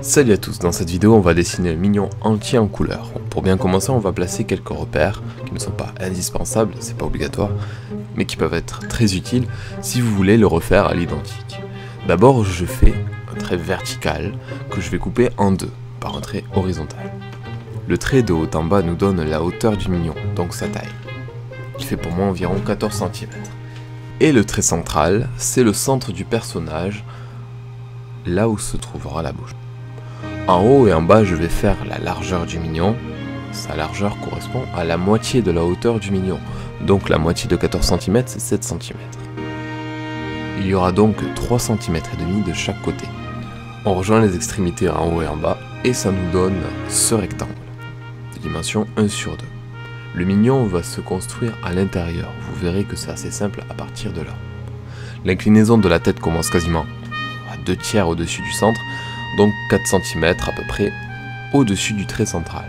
Salut à tous, dans cette vidéo on va dessiner un mignon entier en couleurs. Pour bien commencer on va placer quelques repères qui ne sont pas indispensables, c'est pas obligatoire, mais qui peuvent être très utiles si vous voulez le refaire à l'identique. D'abord je fais un trait vertical que je vais couper en deux par un trait horizontal. Le trait de haut en bas nous donne la hauteur du mignon, donc sa taille. Il fait pour moi environ 14 cm. Et le trait central, c'est le centre du personnage, là où se trouvera la bouche. En haut et en bas, je vais faire la largeur du mignon. Sa largeur correspond à la moitié de la hauteur du mignon. Donc la moitié de 14 cm, c'est 7 cm. Il y aura donc 3 cm et demi de chaque côté. On rejoint les extrémités en haut et en bas, et ça nous donne ce rectangle, de dimension 1/2. Le mignon va se construire à l'intérieur. Vous verrez que c'est assez simple à partir de là. L'inclinaison de la tête commence quasiment à 2/3 au-dessus du centre, donc 4 cm à peu près au-dessus du trait central.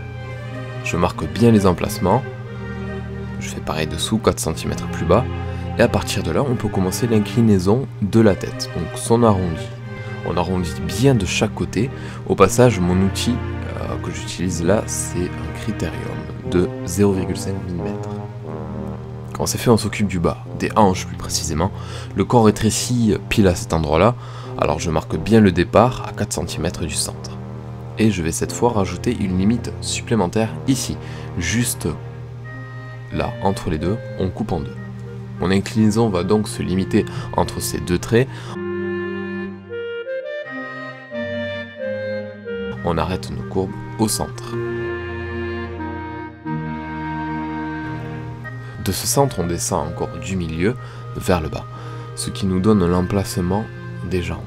Je marque bien les emplacements, je fais pareil dessous, 4 cm plus bas, et à partir de là, on peut commencer l'inclinaison de la tête, donc son arrondi. On arrondit bien de chaque côté. Au passage, mon outil que j'utilise là, c'est un critérium de 0,5 mm. Quand c'est fait, on s'occupe du bas, des hanches plus précisément. Le corps rétrécit pile à cet endroit-là, alors je marque bien le départ à 4 cm du centre. Et je vais cette fois rajouter une limite supplémentaire ici, juste là, entre les deux, on coupe en deux. Mon inclinaison va donc se limiter entre ces deux traits. On arrête nos courbes au centre. De ce centre, on descend encore du milieu vers le bas, ce qui nous donne l'emplacement des jambes,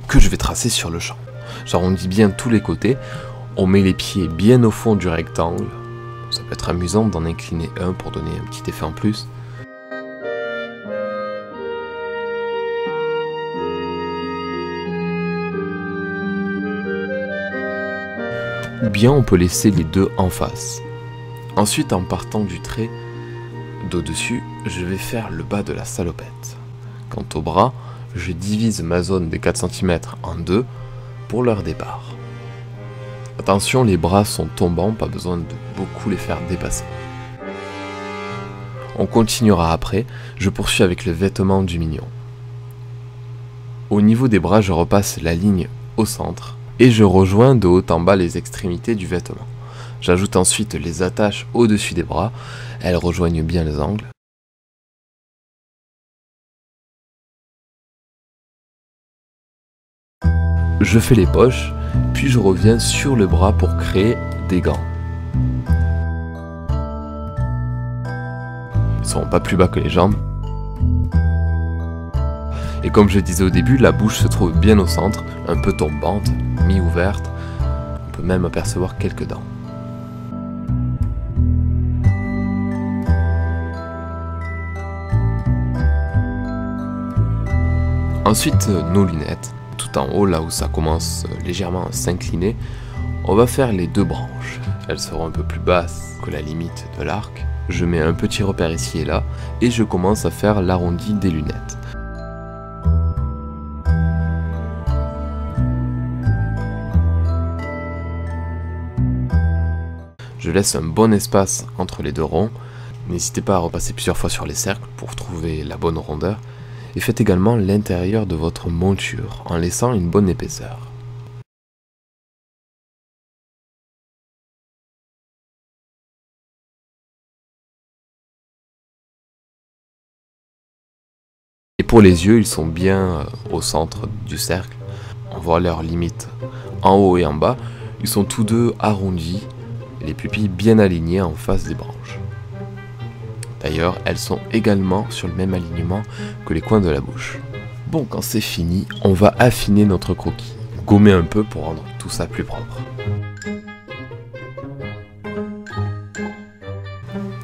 que je vais tracer sur le champ. J'arrondis bien tous les côtés, on met les pieds bien au fond du rectangle. Ça peut être amusant d'en incliner un pour donner un petit effet en plus. Ou bien on peut laisser les deux en face. Ensuite, en partant du trait d'au-dessus, je vais faire le bas de la salopette. Quant aux bras, je divise ma zone des 4 cm en deux pour leur départ. Attention, les bras sont tombants, pas besoin de beaucoup les faire dépasser. On continuera après, je poursuis avec le vêtement du mignon. Au niveau des bras, je repasse la ligne au centre et je rejoins de haut en bas les extrémités du vêtement. J'ajoute ensuite les attaches au-dessus des bras, elles rejoignent bien les angles. Je fais les poches, puis je reviens sur le bras pour créer des gants. Ils ne seront pas plus bas que les jambes. Et comme je disais au début, la bouche se trouve bien au centre, un peu tombante, mi-ouverte. On peut même apercevoir quelques dents. Ensuite, nos lunettes. Tout en haut, là où ça commence légèrement à s'incliner, on va faire les deux branches. Elles seront un peu plus basses que la limite de l'arc. Je mets un petit repère ici et là, et je commence à faire l'arrondi des lunettes. Je laisse un bon espace entre les deux ronds. N'hésitez pas à repasser plusieurs fois sur les cercles pour trouver la bonne rondeur. Et faites également l'intérieur de votre monture en laissant une bonne épaisseur. Et pour les yeux, ils sont bien au centre du cercle. On voit leurs limites en haut et en bas. Ils sont tous deux arrondis, les pupilles bien alignées en face des branches. D'ailleurs, elles sont également sur le même alignement que les coins de la bouche. Bon, quand c'est fini, on va affiner notre croquis. Gommer un peu pour rendre tout ça plus propre.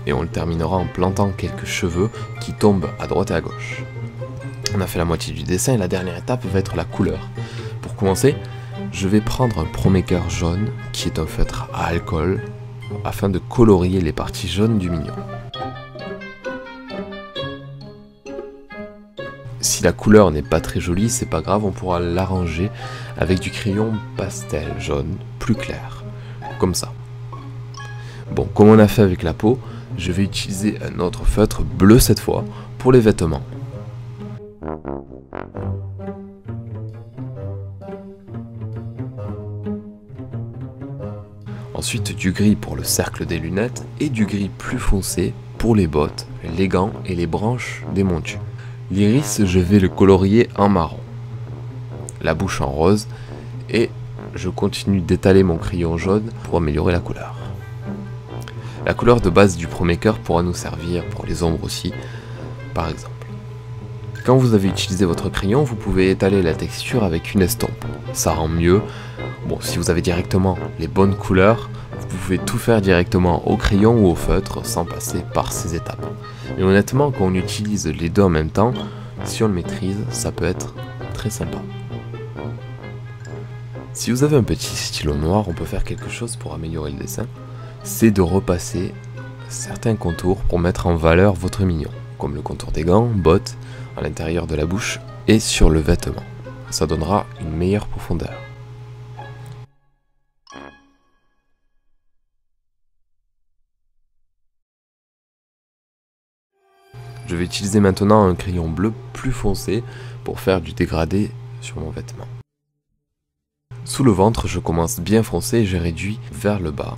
Et on le terminera en plantant quelques cheveux qui tombent à droite et à gauche. On a fait la moitié du dessin et la dernière étape va être la couleur. Pour commencer, je vais prendre un Pro-Maker jaune, qui est un feutre à alcool, afin de colorier les parties jaunes du mignon. Si la couleur n'est pas très jolie, c'est pas grave, on pourra l'arranger avec du crayon pastel jaune plus clair, comme ça. Bon, comme on a fait avec la peau, je vais utiliser un autre feutre bleu cette fois pour les vêtements. Ensuite du gris pour le cercle des lunettes et du gris plus foncé pour les bottes, les gants et les branches des montures. L'iris, je vais le colorier en marron, la bouche en rose et je continue d'étaler mon crayon jaune pour améliorer la couleur. La couleur de base du premier cœur pourra nous servir pour les ombres aussi, par exemple. Quand vous avez utilisé votre crayon, vous pouvez étaler la texture avec une estompe. Ça rend mieux. Bon, si vous avez directement les bonnes couleurs, vous pouvez tout faire directement au crayon ou au feutre sans passer par ces étapes. Mais honnêtement, quand on utilise les deux en même temps, si on le maîtrise, ça peut être très sympa. Si vous avez un petit stylo noir, on peut faire quelque chose pour améliorer le dessin. C'est de repasser certains contours pour mettre en valeur votre mignon, comme le contour des gants, bottes, à l'intérieur de la bouche et sur le vêtement. Ça donnera une meilleure profondeur. Je vais utiliser maintenant un crayon bleu plus foncé pour faire du dégradé sur mon vêtement. Sous le ventre, je commence bien foncé et je réduis vers le bas.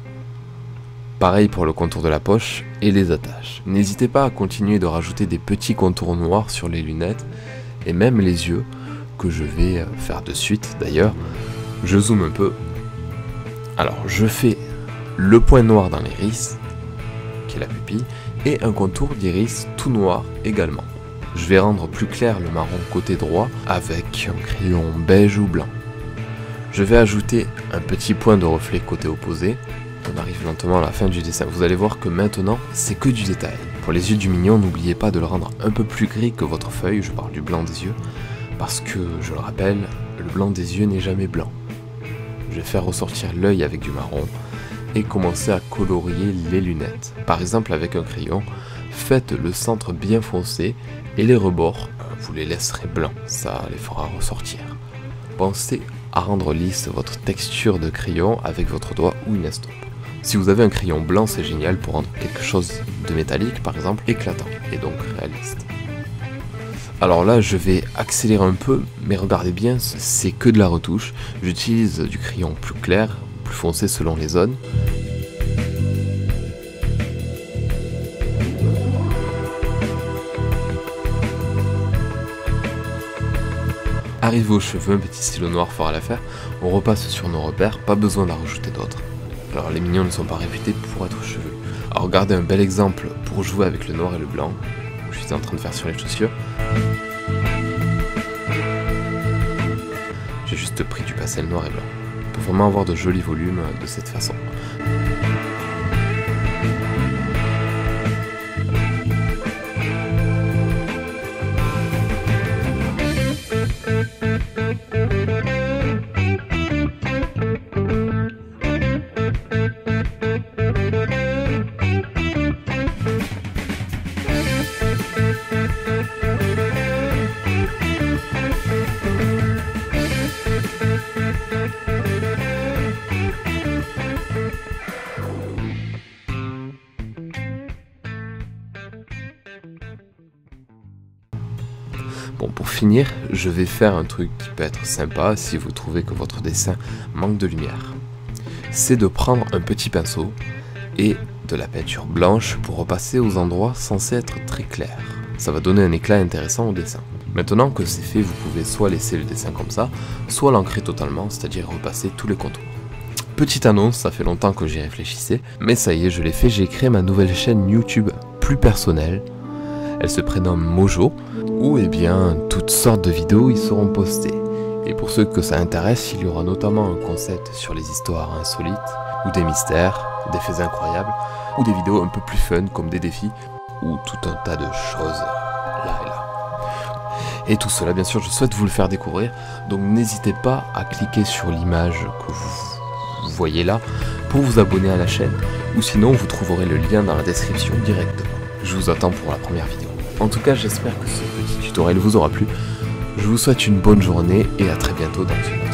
Pareil pour le contour de la poche et les attaches. N'hésitez pas à continuer de rajouter des petits contours noirs sur les lunettes et même les yeux, que je vais faire de suite d'ailleurs. Je zoome un peu. Alors je fais le point noir dans l'iris, qui est la pupille, et un contour d'iris tout noir également. Je vais rendre plus clair le marron côté droit avec un crayon beige ou blanc. Je vais ajouter un petit point de reflet côté opposé. On arrive lentement à la fin du dessin. Vous allez voir que maintenant, c'est que du détail. Pour les yeux du mignon, n'oubliez pas de le rendre un peu plus gris que votre feuille. Je parle du blanc des yeux. Parce que, je le rappelle, le blanc des yeux n'est jamais blanc. Je vais faire ressortir l'œil avec du marron et commencer à colorier les lunettes. Par exemple, avec un crayon, faites le centre bien foncé et les rebords, vous les laisserez blancs. Ça les fera ressortir. Pensez à rendre lisse votre texture de crayon avec votre doigt ou une estompe. Si vous avez un crayon blanc, c'est génial pour rendre quelque chose de métallique, par exemple, éclatant, et donc réaliste. Alors là, je vais accélérer un peu, mais regardez bien, c'est que de la retouche. J'utilise du crayon plus clair, plus foncé selon les zones. Arrivé aux cheveux, un petit stylo noir fera l'affaire. On repasse sur nos repères, pas besoin d'en rajouter d'autres. Alors les mignons ne sont pas réputés pour être cheveux. Alors regardez un bel exemple pour jouer avec le noir et le blanc. Je suis en train de faire sur les chaussures. J'ai juste pris du pastel noir et blanc. On peut vraiment avoir de jolis volumes de cette façon. Bon, pour finir, je vais faire un truc qui peut être sympa si vous trouvez que votre dessin manque de lumière. C'est de prendre un petit pinceau et de la peinture blanche pour repasser aux endroits censés être très clairs. Ça va donner un éclat intéressant au dessin. Maintenant que c'est fait, vous pouvez soit laisser le dessin comme ça, soit l'ancrer totalement, c'est-à-dire repasser tous les contours. Petite annonce, ça fait longtemps que j'y réfléchissais, mais ça y est, je l'ai fait, j'ai créé ma nouvelle chaîne YouTube plus personnelle. Elle se prénomme Mojo, où toutes sortes de vidéos y seront postées. Et pour ceux que ça intéresse, il y aura notamment un concept sur les histoires insolites, ou des mystères, des faits incroyables, ou des vidéos un peu plus fun comme des défis, ou tout un tas de choses là et là. Et tout cela, bien sûr, je souhaite vous le faire découvrir, donc n'hésitez pas à cliquer sur l'image que vous voyez là pour vous abonner à la chaîne, ou sinon vous trouverez le lien dans la description directement. Je vous attends pour la première vidéo. En tout cas, j'espère que ce petit tutoriel vous aura plu. Je vous souhaite une bonne journée et à très bientôt dans une